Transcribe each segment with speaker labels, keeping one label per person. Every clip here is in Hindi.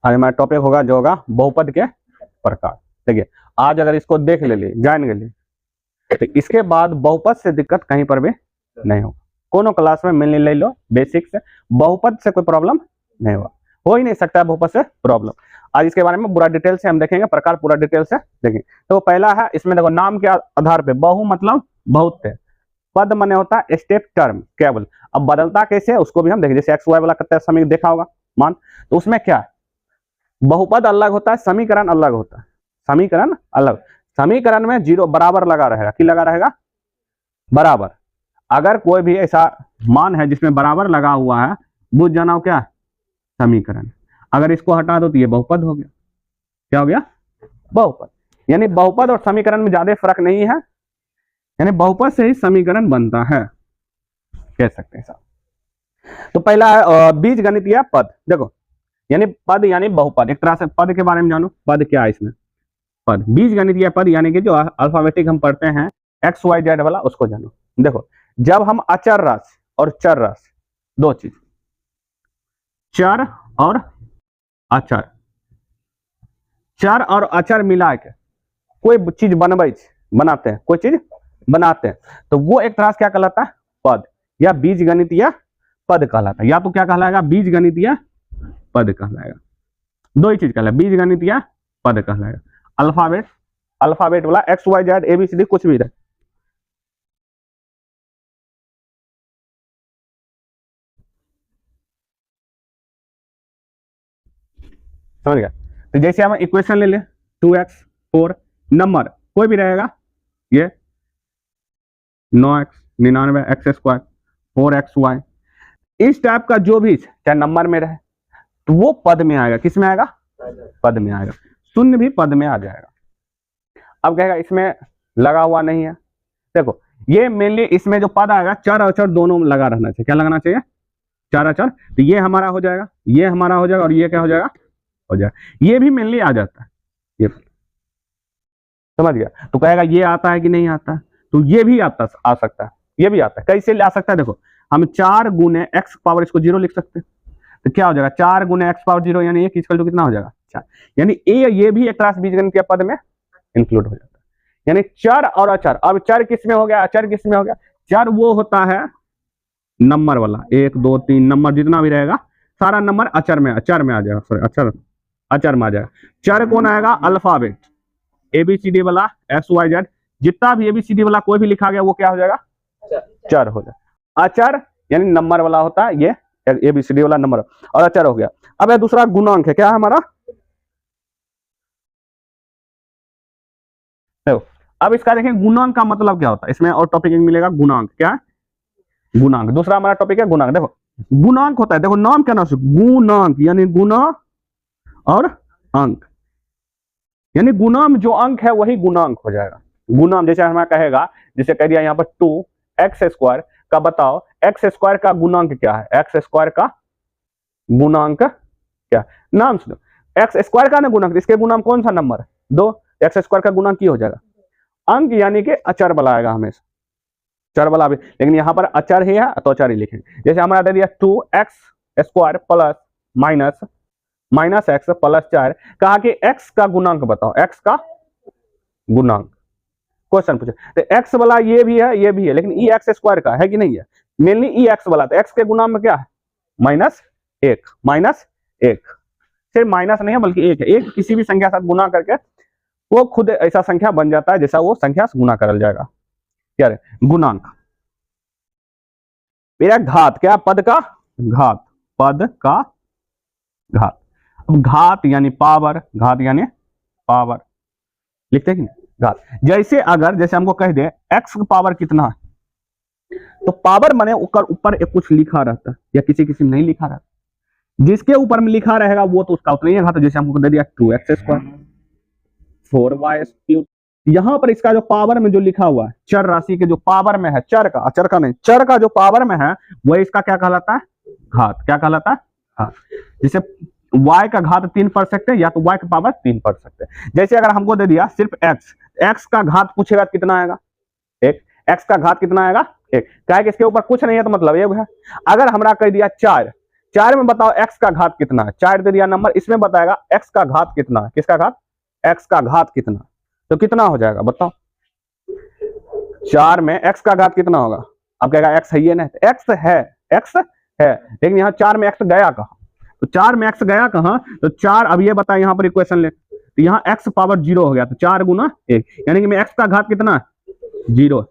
Speaker 1: आज हमारा टॉपिक होगा जो होगा बहुपद के प्रकार। देखिए आज अगर इसको देख ले जान गए तो इसके बाद बहुपद से दिक्कत कहीं पर भी नहीं होगा। कोनो क्लास में मिलने ले लो बेसिक से, बहुपद से कोई प्रॉब्लम नहीं होगा, हो ही नहीं सकता है बहुपद से प्रॉब्लम। आज इसके बारे में पूरा डिटेल से हम देखेंगे, प्रकार पूरा डिटेल से देखेंगे। तो पहला है इसमें देखो नाम के आधार पे बहु मतलब बहुत है, पद माने होता है स्टेप टर्म केवल। अब बदलता कैसे है उसको भी हम देखेंगे, जैसे एक्स वाई वाला कितना समय देखा होगा मान, तो उसमें क्या है बहुपद अलग होता है, समीकरण अलग होता है, समीकरण अलग। समीकरण में जीरो बराबर लगा रहेगा, कि लगा रहेगा बराबर। अगर कोई भी ऐसा मान है जिसमें बराबर लगा हुआ है, बुझ जाना हो क्या समीकरण। अगर इसको हटा दो तो ये बहुपद हो गया। क्या हो गया बहुपद। यानी बहुपद और समीकरण में ज्यादा फर्क नहीं है, यानी बहुपद से ही समीकरण बनता है, कह सकते हैं साहब। तो पहला है बीज गणित या पद। देखो यानी पद यानी बहुपद, एक तरह से पद के बारे में जानो, पद क्या है इसमें पद। बीज गणित या पद यानी कि जो अल्फाबेटिक हम पढ़ते हैं एक्स वाई जेड वाला, उसको जानो। देखो जब हम अचर राशि और चर राशि, दो चीज, चर और अचर, चर और अचर मिला के कोई चीज बनाते हैं, कोई चीज बनाते हैं, तो वो एक तरह से क्या कहलाता है पद, या बीज गणित या पद कहलाता है। या तो क्या कहलाएगा बीज गणित या पद कहलाएगा, दो ही चीज कहलाएगा, बीज गणित या पद कहलाएगा। अल्फाबेट वाला एक्स वाई जेड एबीसीडी कुछ भी रहे। समझ गया। तो जैसे हम इक्वेशन ले ले 2x 4 नंबर कोई भी रहेगा, ये 9x 99 एक्स स्क्वायर 4xy, इस टाइप का जो भी चाहे नंबर में रहे तो वो पद में आएगा। किस में आएगा पद में आएगा। शून्य भी पद में आ जाएगा। अब कहेगा इसमें लगा हुआ नहीं है, देखो ये मेनली इसमें जो पद आएगा चर अचर दोनों लगा रहना चाहिए। क्या लगाना चाहिए चर अचर, तो ये हमारा हो जाएगा, ये हमारा हो जाएगा, और ये क्या हो जाएगा हो जाएगा। ये भी मेनली आ जाता है, ये समझ गया। तो कहेगा ये आता है कि नहीं आता है, तो ये भी आ सकता है, ये भी आता है। कैसे ला सकता है, देखो हम 4 गुने एक्स पावर इसको 0 लिख सकते हैं, तो क्या हो जाएगा 4 गुने एक्स पावर 0 यानी 1 इक्वल टू कितना हो जाएगा 4। यानी ये भी एक तरह से बीजगणित के पद में इंक्लूड हो जाता है। यानी चर और अचर। अब चर किस में हो गया, अचर किस में हो गया। चर वो होता है नंबर वाला, 1 2 3 नंबर जितना भी रहेगा सारा नंबर अचर में आ जाएगा, सॉरी अचर में आ जाएगा। चर कौन आएगा अल्फाबेट एबीसीडी वाला एक्स वाई जेड, जितना भी एबीसीडी वाला कोई भी लिखा गया वो क्या हो जाएगा चर हो जाएगा। अचर यानी नंबर वाला होता है, ये एबीसीडी वाला नंबर और अचर हो गया। अब ये दूसरा गुणांक है, क्या है हमारा, देखो अब इसका देखें गुणांक का मतलब क्या होता है। इसमें और टॉपिक मिलेगा गुणांक, क्या है गुणांक। दूसरा हमारा टॉपिक है गुणांक। देखो गुणांक होता है, देखो नाम क्या नाम से गुणांक, यानी गुना और अंक, यानी गुणाम जो अंक है वही गुणांक हो जाएगा। गुणाम जैसे हमारा कहेगा, जैसे कह दिया यहाँ पर 2x स्क्वायर का, बताओ एक्स स्क्वायर का गुणांक क्या है, एक्स स्क्वायर का गुणांक क्या, नाम सुनो एक्स स्क्वायर का ना गुणांक, इसके गुणांक कौन सा नंबर है 2, एक्स स्क्वायर का गुणांक की हो जाएगा अंक, यानी कि अचर वाला आएगा हमेशा, चर वाला भी। लेकिन यहाँ पर अचर ही है तो अचर ही लिखेंगे। जैसे हमारा दे दिया 2x square plus minus x plus 4, कहा कि x का गुणांक बताओ, x का गुणांक क्वेश्चन पूछे। तो x वाला ये भी है ये भी है, लेकिन ई एक्स स्क्वायर का है कि नहीं है, मेनली ई एक्स वाला। तो x के गुणांक में क्या है -1, सिर्फ माइनस नहीं है बल्कि 1 है। एक किसी भी संख्या साथ गुना करके वो खुद ऐसा संख्या बन जाता है जैसा वो संख्या से गुना करल जाएगा। क्या है गुणांक। मेरा घात, क्या पद का घात, पद का घात। अब घात यानी पावर, घात यानी पावर लिखते हैं कि घात। जैसे अगर जैसे हमको कह दे x का पावर कितना है, तो पावर माने ऊपर एक कुछ लिखा रहता है या किसी किसी में नहीं लिखा रहता। जिसके ऊपर में लिखा रहेगा वो तो उसका उतना ही घात। जैसे हमको दे दिया 2x स्क्वायर 4y क्यूब, यहां पर इसका जो पावर में जो लिखा हुआ है चर राशि के जो पावर में है, चर का अचर का नहीं, चर का जो पावर में है वह इसका क्या कहलाता है घात। क्या कहलाता है घात। जैसे y का घात 3 पढ़ सकते हैं, या तो y का पावर 3 पढ़ सकते हैं। जैसे अगर हमको दे दिया सिर्फ x का घात पूछेगा कितना आएगा 1, x का घात कितना आएगा 1, क्या है कि इसके ऊपर कुछ नहीं है तो मतलब ये है। अगर हमरा कह दिया 4, 4 में बताओ x का घात कितना है, 4 दे दिया नंबर, इसमें बताएगा x का घात कितना है, किसका घात, x का घात कितना, तो कितना हो जाएगा बताओ, 4 में x का घात कितना होगा, अब कहेगा x है ये ना, x है, x है, लेकिन यहाँ 4 में x गया कहाँ, तो 4 में x गया कहाँ, तो 4, अब ये बताए यहाँ पर इक्वेशन ले, तो यहाँ x पावर 0 हो गया, तो 4 गुना 1, यानी कि मैं x का घात कितना है 0,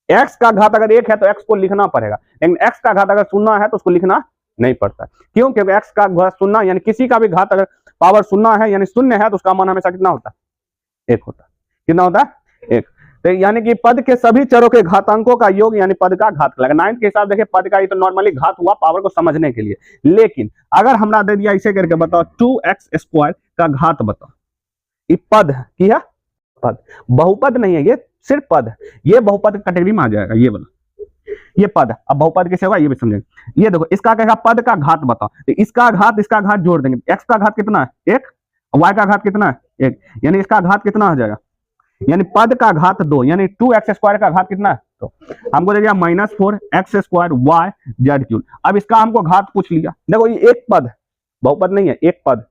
Speaker 1: x का घात अगर 1 है तो x को लिखना पड़ेगा, लेकिन x का घात अगर 0 है तो उसको लिखना नहीं पड़ता, क्यों, क्योंकि x का घात 0 यानी किसी का भी घात अगर पावर 0 है यानी 0 है तो उसका मान हमेशा कितना होता है, 1 होता है, कितना होता है 1, तो यानी कि पद के सभी चरों के घातांकों का योग यानी पद का घात लगा, 9 के हिसाब देखिए पद का ये तो नॉर्मली घात हुआ पावर को समझने के लिए, लेकिन अगर हमरा दे दिया इसे करके बताओ 2x² का घात बताओ, ये पद की है, पद बहुपद नहीं है, ये सिर्फ पद है, ये बहुपद कैटेगरी में आ जाएगा, ये वाला ये पद, अब बहुपद कैसे होगा ये भी समझेंगे, ये देखो इसका कहेगा पद का घात बताओ, तो इसका घात जोड़ देंगे, x का घात कितना है 1, y का घात कितना है 1, यानी इसका घात कितना हो जाएगा, यानी पद का घात 2, यानी 2x² का घात कितना है, तो हमको दे दिया -4x² y z³, अब इसका हमको घात पूछ लिया, देखो ये एक पद बहुपद नहीं है, एक पद,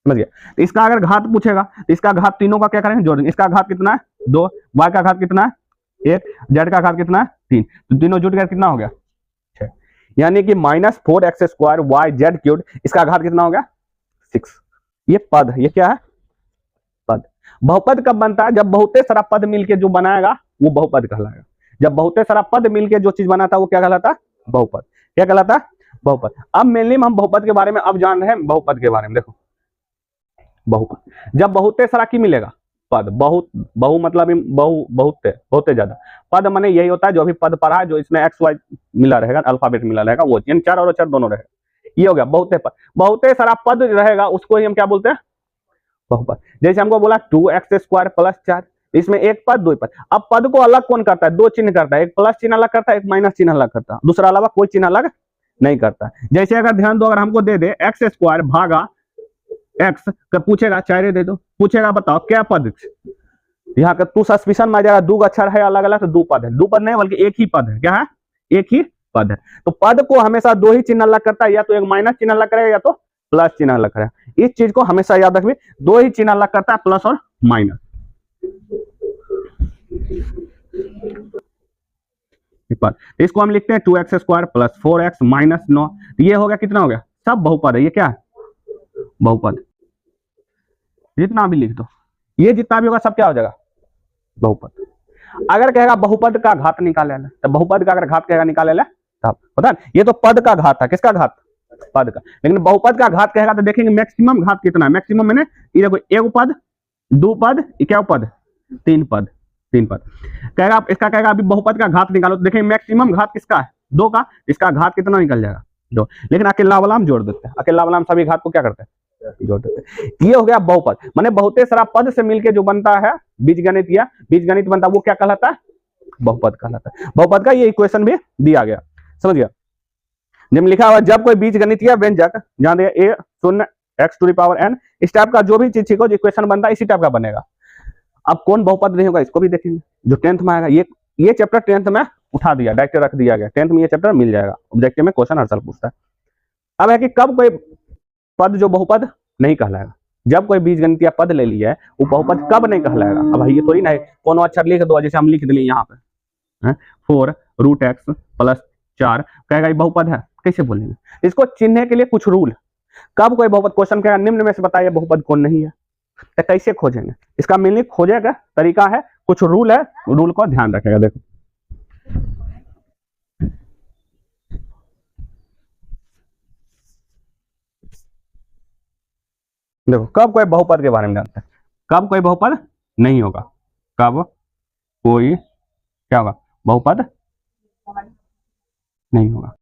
Speaker 1: समझ गया, तो इसका अगर घात पूछेगा तो इसका घात तीनों का क्या करेंगे जोड़ देंगे, इसका घात कितना है 2, y का घात कितना है 1, z का घात कितना है 3, तो तीनों जुट कर कितना हो गया 6, यानी कि -4x² y z³, इसका घात कितना हो गया 6, ये पद है, ये क्या है पद। बहुपद कब बनता है, जब बहुते सारा पद मिलके जो बनाएगा वो बहुपद कहलाएगा, जब बहुते सारा पद मिलके जो चीज बनाता है वो क्या कहलाता है बहुपद, क्या कहलाता है बहुपद। अब मेनली हम बहुपद के बारे में अब जान रहे हैं, बहुपद के बारे में देखो, बहुपद जब बहुते सारा की मिलेगा पद, बहु मतलब बहुते ज्यादा, पद माने यही होता है जो अभी पद पढ़ा है जो इसमें एक्स वाई मिला रहेगा, अल्फाबेट मिला रहेगा, वो यानी 4 और अक्षर दोनों रहेगा, ये हो गया बहुते पद, बहुते सारा पद रहेगा उसको ही हम क्या बोलते हैं बहुपद। जैसे हमको बोला 2x² + 4, इसमें एक पद दो पद, अब पद को अलग कौन करता है, दो चिन्ह करता है, एक प्लस चिन्ह अलग करता है, एक माइनस चिन्ह अलग करता है, दूसरा अलावा कोई चिन्ह अलग नहीं करता। जैसे अगर ध्यान दो, अगर हमको दे दे x² भागा x पूछेगा, 4 दे दो, पूछेगा बताओ क्या पद, यहाँ का तू सस्पिशन में आ जाएगा, दो अक्षर है अलग अलग तो दो पद है, दो पद नहीं बल्कि एक ही पद है, क्या है एक ही पद है। तो पद को हमेशा दो ही चिन्ह अलग करता है, या तो एक माइनस चिन्ह अलग करेगा या तो प्लस चिन्ह अलग करेगा, इस चीज को हमेशा याद रखिए, दो ही चिन्ह अलग करता है, प्लस और माइनस। इसको हम लिखते हैं 2x² + 4x - 9, ये हो गया कितना हो गया, सब बहुपद है, ये क्या है बहुपद, जितना भी लिख दो ये जितना भी होगा सब क्या हो जाएगा बहुपद। अगर कहेगा बहुपद का घात निकाले ले, तो बहुपद का अगर घात कहेगा निकाले ले तब पता है, ये तो पद का घात था, किसका घात पद का, लेकिन बहुपद का घात कहेगा तो देखेंगे मैक्सिमम घात कितना है, मैक्सिमम मैंने ये देखो एक पद दो पद क्या पद तीन पद कहेगा, इसका कहेगा अभी बहुपद का घात निकालो, तो देखेंगे मैक्सिमम घात किसका है दो का, इसका घात कितना निकल जाएगा दो, लेकिन अकेला वाला हम जोड़ देते हैं, अकेला वाला हम सभी घात को क्या करते हैं जोड़ देते हैं। ये हो गया बहुपद, माने बहुते सारा पद से मिलके जो बनता है बीजगणित या बीजगणित बनता है वो क्या कहलाता है बहुपद कहलाता है। बहुपद का ये इक्वेशन भी दिया गया, समझ गया, जब लिखा हुआ जब कोई बीजगणित या व्यंजक जहां दिया a 0 x⁴n, इस टाइप का जो भी चीज सीखो जो इक्वेशन बनता है इसी टाइप का बनेगा। अब कौन बहुपद नहीं होगा इसको भी देखेंगे, जो 10th में आएगा, ये चैप्टर 10th में उठा दिया, डायरेक्ट रख दिया गया, 10th में ये चैप्टर मिल जाएगा, ऑब्जेक्टिव में क्वेश्चन हर साल पूछता है। अब है कि कब कोई पद जो बहुपद नहीं कहलाएगा, जब कोई बीजगणित या पद ले लिया है वो बहुपद कब नहीं कहलाएगा। अब ये थोड़ी ना है कोनो अक्षर लिख दो, जैसे हम लिख दिए यहाँ पे 4√x + 4 कहेगा ये बहुपद है, कैसे बोलेंगे, इसको चिन्हने के लिए कुछ रूल, कब कोई बहुपद क्वेश्चन कहेगा निम्न में से बताइए बहुपद कौन नहीं है, तो कैसे खोजेंगे, इसका मेनली खोजे का तरीका है, कुछ रूल है, रूल को ध्यान रखेगा। देखो देखो कब कोई बहुपद के बारे में जानते हैं, कब कोई बहुपद नहीं होगा, कब कोई क्या होगा बहुपद नहीं होगा,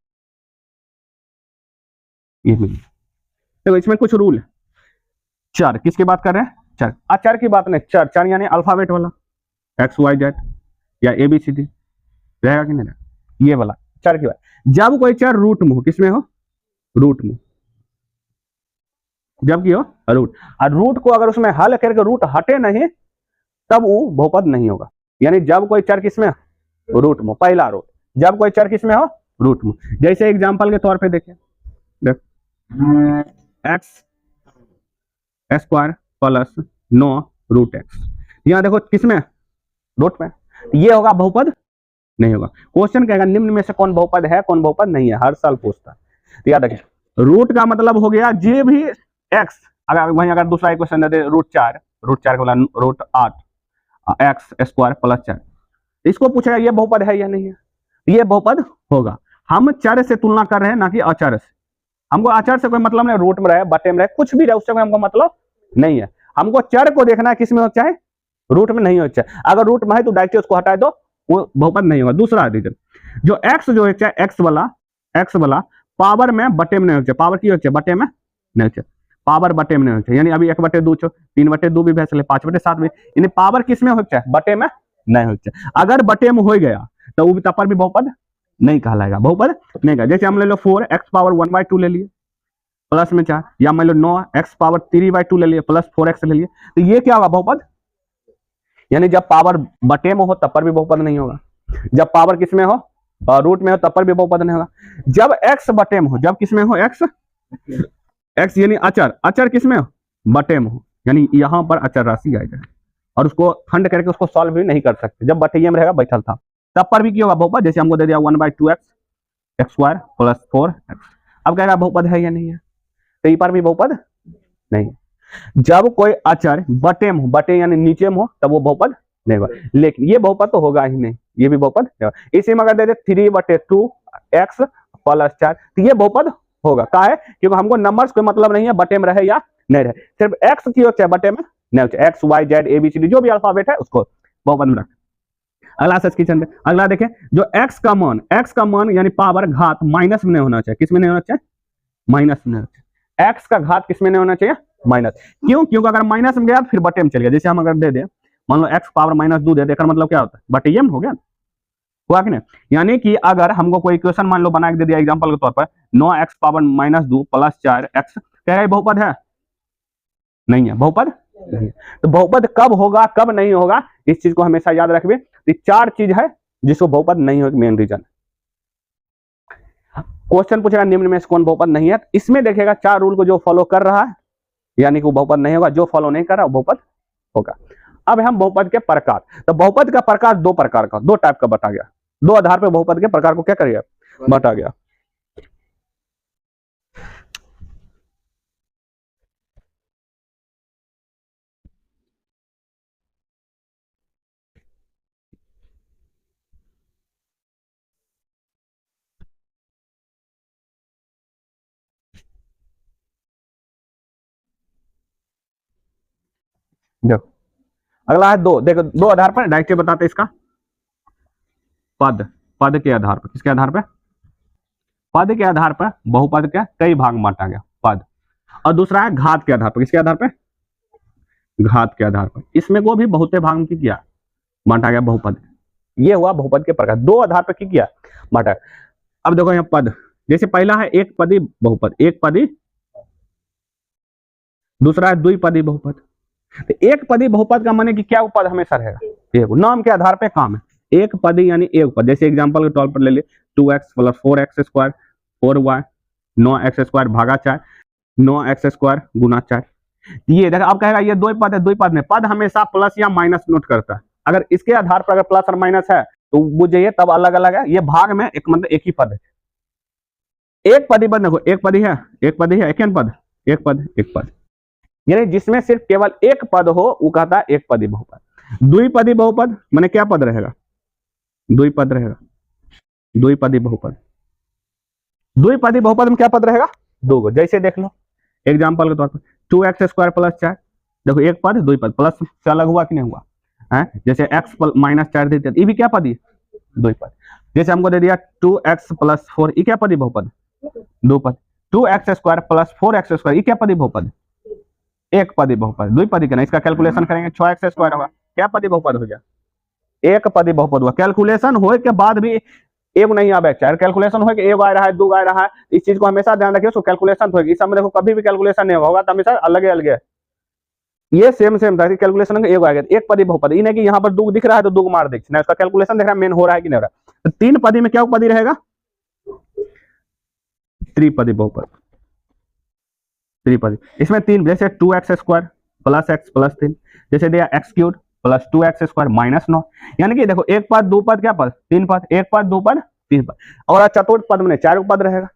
Speaker 1: ये देखो इसमें कुछ रूल है। चर किसकी बात कर रहे हैं, चर, चर की बात नहीं, चर यानी अल्फाबेट वाला XYZ या ABCD रहेगा कि नहीं रहेगा, ये वाला चर की बात। जब कोई चर रूट में हो, किसमें हो रूट में, जब की हो रूट, और रूट को अगर उसमें हल करके रूट हटे नहीं तब वो बहुपद नहीं होगा। यानी जब कोई चर किसमें रूट में, पहला रूट, जब कोई चर किसमें हो रूट में। जैसे एग्जांपल के तौर पे देखें X square plus 9 root X. यहाँ देखो किसमें, रूट में, ये होगा बहुपद नहीं होगा। क्वेश्चन कहेगा निम्न में से कौन बहुपद है कौन बहुपद नहीं है, हर साल पूछता है। तो याद रखिए, रूट का मतलब हो गया जे भी एक्स, अगर वहीं अगर दूसरा क्वेश्चन दे दे रूट 4 का रूट 8 एक्स स्क्वायर प्लस 4, इसको पूछेगा ये बहुपद है या नहीं है, ये बहुपद होगा। हम चर से तुलना कर रहे हैं ना कि अचर से। हमको अचर से कोई मतलब नहीं, रूट में रहे बटे में रहे कुछ भी रहे उससे कोई हमको मतलब नहीं है। हमको चर को देखना है किस में हो, चाहे रूट में नहीं हो चाहे, अगर रूट में है तो डायरेक्ट उसको हटाए दो, वो बहुपद नहीं होगा। दूसरा रीजन, जो एक्स जो है चाहे एक्स वाला पावर में बटे में नहीं हो, पावर की हो बटे में नहीं हो, पावर बटे में नहीं हो, यानी अभी 1/2 3/2 भी भैंस 5/7 भी, यानी पावर किस में हो बटे में नहीं हो। अगर बटे में हो गया तो वो तब पर भी बहुपद नहीं कहलाएगा, बहुपद नहीं कहलाएगा। जैसे हम ले लो 4x पावर 1/2 ले लिए प्लस में 4, या मान लो 9x पावर 3/2 ले लिए प्लस 4x ले लिए, तो ये क्या होगा बहुपद, यानी जब पावर बटे में हो तब पर भी बहुपद नहीं होगा, जब पावर किस में हो रूट में हो तब पर भी बहुपद नहीं होगा। जब x बटे में हो, जब किस में हो x यानी अचर किस में हो बटे में हो, यानी यहां पर अचर राशि आएगा और उसको खंड करके उसको सॉल्व भी नहीं कर सकते, जब बटे में रहेगा बैठल था तब पर भी क्या होगा बहुपद। जैसे हमको दे दिया 1/2x x square plus 4x, अब कहेगा बहुपद है या नहीं है, तो ये पर भी बहुपद नहीं। जब कोई अचर बटे में हो, बटे यानी नीचे में हो, तब वो बहुपद नहीं होगा, लेकिन ये बहुपद तो होगा ही नहीं, ये भी बहुपद नहीं होगा। इसी में अगर दे दे 3/2 एक्स प्लस 4, तो ये बहुपद होगा। का है, क्योंकि हमको नंबर्स कोई मतलब नहीं है बटे में रहे या नहीं रहे, सिर्फ एक्स की हो चाहे बटे में नहीं हो, X Y Z A B C D जो भी अल्फाबेट है उसको बहुपद में रख। अगला सच किचन में, अगला देखें, जो x का मान यानी पावर घात माइनस में नहीं होना चाहिए, किस में नहीं होना चाहिए, माइनस में नहीं होना चाहिए। x का घात किस में नहीं होना चाहिए, माइनस। क्यों, क्योंकि अगर माइनस में गया फिर बटे में चल गया। जैसे हम अगर दे दे मान लो x पावर -2 दे देकर मतलब क्या होता है, बटे में हो गया, हुआ कि नहीं। यानी कि अगर हमको कोई इक्वेशन मान लो बना के दे दिया एग्जांपल के तौर पर 9x पावर -2 प्लस 4x, क्या है बहुपद है, नहीं है, बहुपद नहीं है। तो बहुपद कब होगा कब नहीं होगा, इस चीज को हमेशा याद रखिए। तो 4 चीज है जिसको बहुपद नहीं होगा, मेन रीजन। क्वेश्चन पूछेगा निम्न में से कौन बहुपद नहीं है, इसमें देखेगा 4 रूल को जो फॉलो कर रहा है यानी कि वो बहुपद नहीं होगा, जो फॉलो नहीं कर रहा वो बहुपद होगा। अब हम बहुपद के प्रकार, तो बहुपद का प्रकार 2 प्रकार का, 2 टाइप का बता गया, 2 आधार पर बहुपद के प्रकार को क्या करिए बता गया। देखो अगला है 2, देखो 2 आधार पर डायरेक्ट बताते इसका, पद के आधार पर, किसके आधार पर, पद के आधार पर बहुपद के कई भाग में बांटा गया पद, और दूसरा है घात के आधार पर, किसके आधार पर, घात के आधार पर। इसमें को भी बहुते भाग में किया बांटा गया बहुपद, ये हुआ बहुपद के प्रकार, 2 आधार पर किया बांटा। अब देखो यहाँ पद, जैसे पहला है एक पदी बहुपद, एक पदी, दूसरा है द्विपदी बहुपद। तो एक पदी बहुपद का माने कि क्या पद हमेशा रहेगा, एक नाम के आधार पे काम है, एक पदी यानी एक पद। जैसे एग्जांपल के तौर पर ले लिए 2x plus 4x square 4y 9x square भागा 4 9x स्क्वायर गुना 4। ये देखो अब कहेगा ये 2 पद है, 2 पद में पद हमेशा प्लस या माइनस नोट करता है, अगर इसके आधार पर अगर प्लस और माइनस है तो बुझिए तब अलग अलग है, ये भाग में एक मतलब एक ही पद है। एक पदी पद देखो, एक पदी है एक पद, एक पद एक पद, यानी जिसमें सिर्फ केवल एक पद हो वो कहता है एक पदी बहुपद। द्विपदी बहुपद माने क्या पद रहेगा, द्विपद रहेगा, द्विपदी बहुपद। द्विपदी बहुपद में क्या पद रहेगा, 2 गो। जैसे देख लो एग्जांपल के तौर पर 2x स्क्वायर प्लस 4, देखो एक पद द्विपद, प्लस से अलग हुआ कि नहीं हुआ है। जैसे x -4 देते ये भी क्या पदी, द्विपद। जैसे हमको दे दिया 2x प्लस 4, ये क्या पदी बहुपद, 2 पद। 2x square plus 4x square, ये क्या पदी बहुपद, एक पदी बहुपद। द्विपदी का ना, इसका कैलकुलेशन करेंगे 6x स्क्वायर होगा, क्या पदी बहुपद हो गया, एक पदी बहुपद हुआ। कैलकुलेशन होए के बाद भी एक नहीं आवे, चाहे कैलकुलेशन हो कि एक आ रहा है 2 आ रहा है, इस चीज को हमेशा ध्यान रखिए। उसको कैलकुलेशन होगी, इस समय देखो कभी भी कैलकुलेशन नहीं होगा तो हमेशा अलग अलग है, ये सेम था कि कैलकुलेशन एक आएगा एक पदी बहुपद। इन्हें कि यहाँ पर 2 दिख रहा है तो 2 मार देख ना, उसका कैलकुलेशन देख रहा है मेन हो रहा है कि नहीं हो रहा है। तो 3 पदी में क्या पदी रहेगा, त्रिपदी बहुपद। त्रिपद। इसमें तीन, जैसे 2x² प्लस x प्लस 3, जैसे दिया x³ प्लस 2x² माइनस 9। यानी कि देखो एक पद, दो पद, क्या पद, तीन पद, एक पद, दो पद, तीन पद। और चतुर्थ पद में 4 पद रहेगा।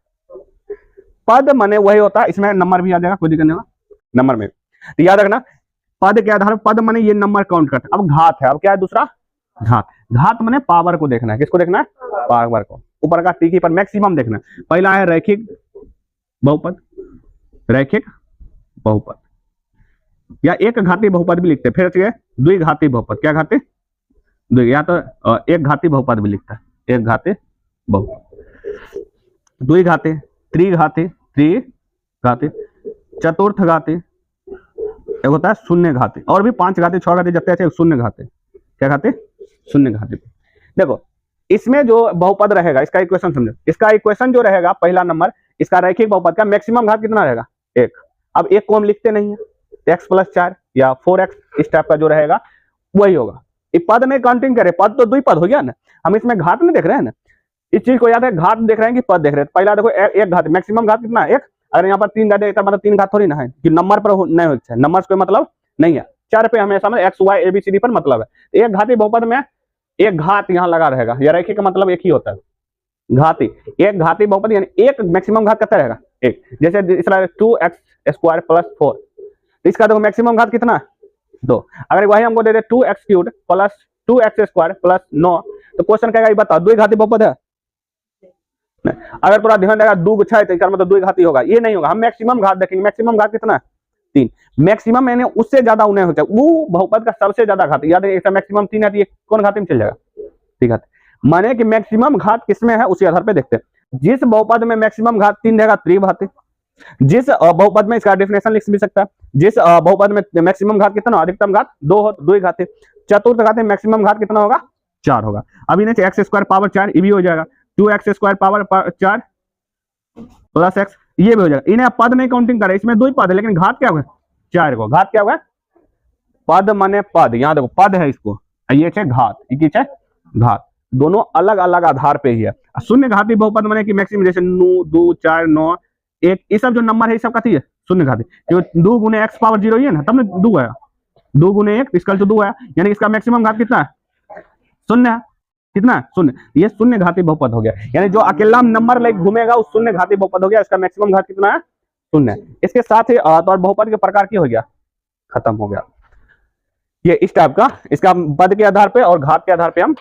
Speaker 1: पद माने वही होता है, इसमें नंबर भी आ जाएगा, कोई दिक्कत नहीं होगा नंबर में। तो याद रखना पद के आधार, पद माने ये नंबर काउंट करता है। अब घात है, अब क्या है दूसरा, घात। घात माने पावर को देखना है, किसको देखना है, पावर को। ऊपर का टीकी पर मैक्सिमम देखना है। पहला है रैखिक बहुपद, रैखिक बहुपद या एक घाती बहुपद भी लिखते हैं। फिर चाहिए द्विघाती बहुपद, क्या घाती, या तो एक घाती बहुपद भी लिखता है, एक घाती बहुपद, द्विघाती, त्रिघाती, त्रिघाती, चतुर्थ घाती, एक होता है शून्य घाती, और भी 5 घाती 6 घाती जब तक शून्य घाती, क्या घाती, शून्य घाती। देखो इसमें जो बहुपद रहेगा, इसका इक्वेशन समझो, इसका इक्वेशन जो रहेगा पहला नंबर, इसका रैखिक बहुपद का मैक्सिमम घात कितना रहेगा, 1। अब एक को हम लिखते नहीं है, x + 4 या 4x इस टाइप का जो रहेगा वही होगा। एक पद में काउंटिंग करें, पद तो द्विपद हो गया ना, हम इसमें घात नहीं देख रहे हैं ना, इस चीज को याद है, घात देख रहे हैं कि पद देख रहे हैं। पहला देखो एक घात, मैक्सिमम घात कितना है, 1। अगर यहाँ पर 3 घात देता मतलब 3 घात थोड़ी ना है कि नंबर पर नहीं होता है, नंबर पे मतलब नहीं है, 4 पे हमेशा में x y a b c d पर मतलब है। एक घाती बहुपद में एक घात यहाँ लगा रहेगा, या रैखिक का मतलब एक ही होता है, घाती। एक घाती बहुपद यानी एक मैक्सिमम घात कितना रहेगा, 1। जैसे इसका 2x² + 4, इसका देखो मैक्सिमम घात कितना है, 2। अगर वही हमको दे दे 2x³ + 2x² + 9, तो क्वेश्चन कहेगा ये बताओ द्विघाती बहुपद है। अगर पूरा ध्यान देगा 2 गुच्छा है तो इसका मतलब द्विघाती होगा, ये नहीं होगा। हम मैक्सिमम घात देखेंगे, मैक्सिमम घात कितना है, 3। मैक्सिमम मैंने उससे ज्यादा उन्हें होता है, वो बहुपद का सबसे ज्यादा घात, याद है इसका मैक्सिमम 3 है तो ये कौन घाती में चल जाएगा, ठीक है। माने कि मैक्सिमम घात किसमें है उसी आधार पे देखते हैं। जिस बहुपद में मैक्सिमम घात 3 रहेगा त्रिघाती, जिस बहुपद में, इसका डेफिनेशन लिख भी सकता है, जिस बहुपद में मैक्सिमम घात कितना, अधिकतम घात 2 हो, द्विघाती। चतुर्थ घात में मैक्सिमम घात कितना होगा, 4 होगा। अभी नहीं x² पावर 4 ये भी हो जाएगा, 2x² पावर 4 + x ये भी हो जाएगा। इन्हें पद नहीं काउंटिंग करे, इसमें 2 ही पद है, लेकिन घात क्या होगा, 4 को। घात क्या होगा, पद माने पद, यहाँ देखो पद है इसको, ये है घात, ये है घात, दोनों अलग अलग आधार पे ही है। शून्य घाती बहुपद माने कि मैक्सिमम, जैसे 9 2 4 9 1, ये सब जो नंबर है ये सब का है शून्य घाती, क्योंकि 2 × x पावर 0 ही है ना, तब ना 2 आया, 2 × 1 इसका तो 2 आया, यानी इसका मैक्सिमम घात कितना है, शून्य है। कितना, शून्य। ये शून्य घाती बहुपद हो गया, यानी जो अकेला नंबर लाइक घूमेगा उस शून्य घाती बहुपद हो गया, इसका मैक्सिमम घात कितना है, शून्य। इसके साथ ही तो बहुपद के प्रकार की हो गया, खत्म हो गया। ये इस टाइप का, इसका पद के आधार पे और घात के आधार पे हम